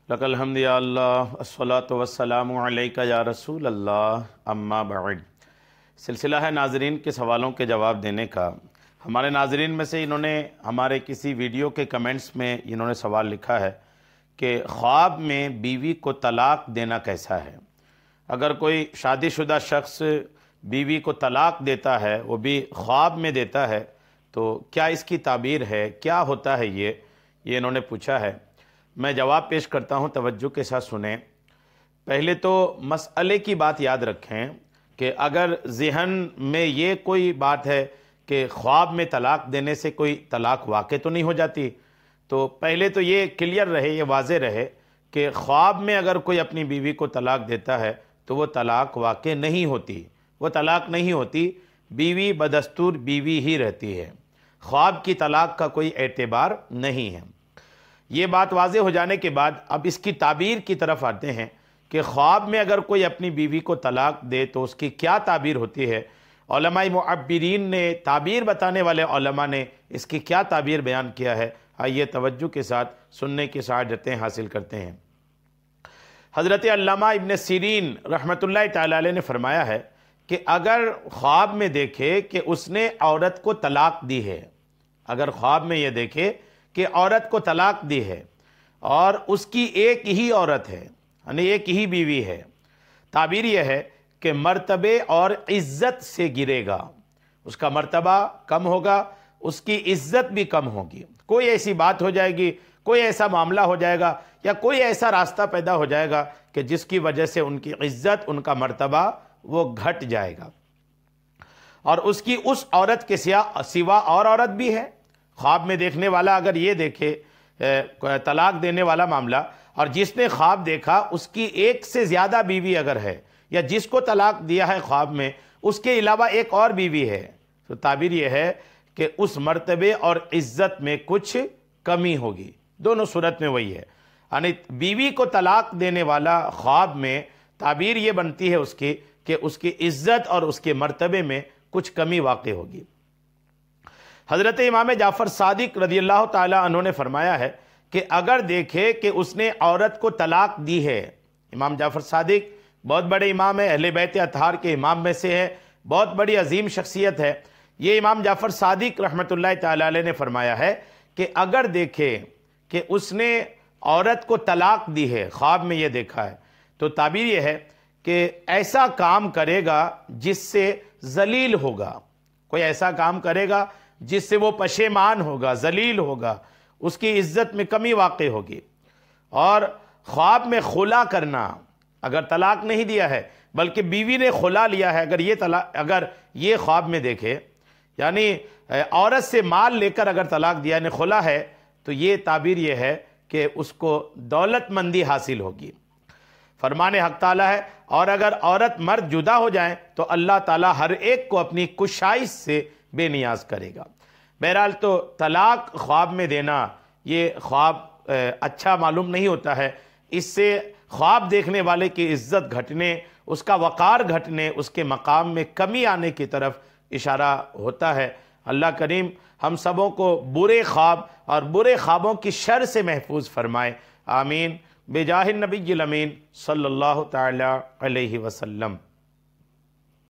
لک الحمد یا اللہ الصلاۃ والسلام علیک یا رسول اللہ اما بعد۔ سلسلہ ہے ناظرین کے سوالوں کے جواب دینے کا۔ ہمارے ناظرین میں سے انہوں نے ہمارے کسی ویڈیو کے کمنٹس میں انہوں نے سوال لکھا ہے کہ خواب میں بیوی کو طلاق دینا کیسا ہے؟ اگر کوئی شادی شدہ شخص بیوی کو طلاق دیتا ہے، وہ بھی خواب میں دیتا ہے، تو کیا اس کی تعبیر ہے؟ کیا ہوتا ہے یہ انہوں نے پوچھا ہے۔ میں جواب پیش کرتا ہوں، توجہ کے ساتھ سنیں۔ پہلے تو مسئلے کی بات یاد رکھیں کہ اگر ذہن میں یہ کوئی بات ہے کہ خواب میں طلاق دینے سے کوئی طلاق واقع تو نہیں ہو جاتی، تو پہلے تو یہ کلیئر رہے، یہ واضح رہے کہ خواب میں اگر کوئی اپنی بیوی کو طلاق دیتا ہے تو وہ طلاق واقع نہیں ہوتی، وہ طلاق نہیں ہوتی، بیوی بدستور بیوی ہی رہتی ہے، خواب کی طلاق کا کوئی اعتبار نہیں ہے۔ یہ بات واضح ہو جانے کے بعد اب اس کی تعبیر کی طرف آتے ہیں کہ خواب میں اگر کوئی اپنی بیوی کو طلاق دے تو اس کی کیا تعبیر ہوتی ہے۔ علماء معبرین نے، تعبیر بتانے والے علماء نے اس کی کیا تعبیر بیان کیا ہے، آئیے توجہ کے ساتھ سننے کی سعادتیں حاصل کرتے ہیں۔ حضرت علامہ ابن سیرین رحمۃ اللہ تعالی علیہ نے فرمایا ہے کہ اگر خواب میں دیکھے کہ اس نے عورت کو طلاق دی ہے، اگر خواب میں یہ دیکھے کہ عورت کو طلاق دی ہے اور اس کی ایک ہی عورت ہے، یعنی ایک ہی بیوی ہے، تعبیر یہ ہے کہ مرتبے اور عزت سے گرے گا، اس کا مرتبہ کم ہوگا، اس کی عزت بھی کم ہوگی، کوئی ایسی بات ہو جائے گی، کوئی ایسا معاملہ ہو جائے گا یا کوئی ایسا راستہ پیدا ہو جائے گا کہ جس کی وجہ سے ان کی عزت، ان کا مرتبہ وہ گھٹ جائے گا، اور اس کی اس عورت کے سوا اور عورت بھی ہے۔ خواب میں دیکھنے والا اگر یہ دیکھے طلاق دینے والا معاملہ، اور جس نے خواب دیکھا اس کی ایک سے زیادہ بیوی اگر ہے، یا جس کو طلاق دیا ہے خواب میں اس کے علاوہ ایک اور بیوی ہے، تو تعبیر یہ ہے کہ اس مرتبے اور عزت میں کچھ کمی ہوگی، دونوں صورت میں وہی ہے۔ یعنی بیوی کو طلاق دینے والا خواب میں تعبیر یہ بنتی ہے اس کی کہ اس کی عزت اور اس کے مرتبے میں کچھ کمی واقع ہوگی۔ حضرت امام جعفر صادق رضی اللہ تعالی عنہ نے فرمایا ہے کہ اگر دیکھے کہ اس نے عورت کو طلاق دی ہے، امام جعفر صادق بہت بڑے امام ہیں، اہل بیت اطہار کے امام میں سے ہے، بہت بڑی عظیم شخصیت ہے، یہ امام جعفر صادق رحمۃ اللہ تعالی علیہ نے فرمایا ہے کہ اگر دیکھے کہ اس نے عورت کو طلاق دی ہے، خواب میں یہ دیکھا ہے، تو تعبیر یہ ہے کہ ایسا کام کرے گا جس سے ذلیل ہوگا، کوئی ایسا کام کرے گا جس سے وہ پشیمان ہوگا، ذلیل ہوگا، اس کی عزت میں کمی واقع ہوگی۔ اور خواب میں خلا کرنا، اگر طلاق نہیں دیا ہے بلکہ بیوی نے خلا لیا ہے، اگر یہ خواب میں دیکھے، یعنی عورت سے مال لے کر اگر طلاق دیا، یعنی خلا ہے، تو یہ تعبیر یہ ہے کہ اس کو دولت مندی حاصل ہوگی۔ فرمان حق تعالیٰ ہے، اور اگر عورت مرد جدا ہو جائیں تو اللہ تعالیٰ ہر ایک کو اپنی کشائش سے بے نیاز کرے گا۔ بہرحال تو طلاق خواب میں دینا، یہ خواب اچھا معلوم نہیں ہوتا ہے، اس سے خواب دیکھنے والے کی عزت گھٹنے، اس کا وقار گھٹنے، اس کے مقام میں کمی آنے کی طرف اشارہ ہوتا ہے۔ اللہ کریم ہم سبوں کو برے خواب اور برے خوابوں کی شر سے محفوظ فرمائے، آمین، بجاہ النبی الامین صلی اللہ تعالی علیہ وسلم۔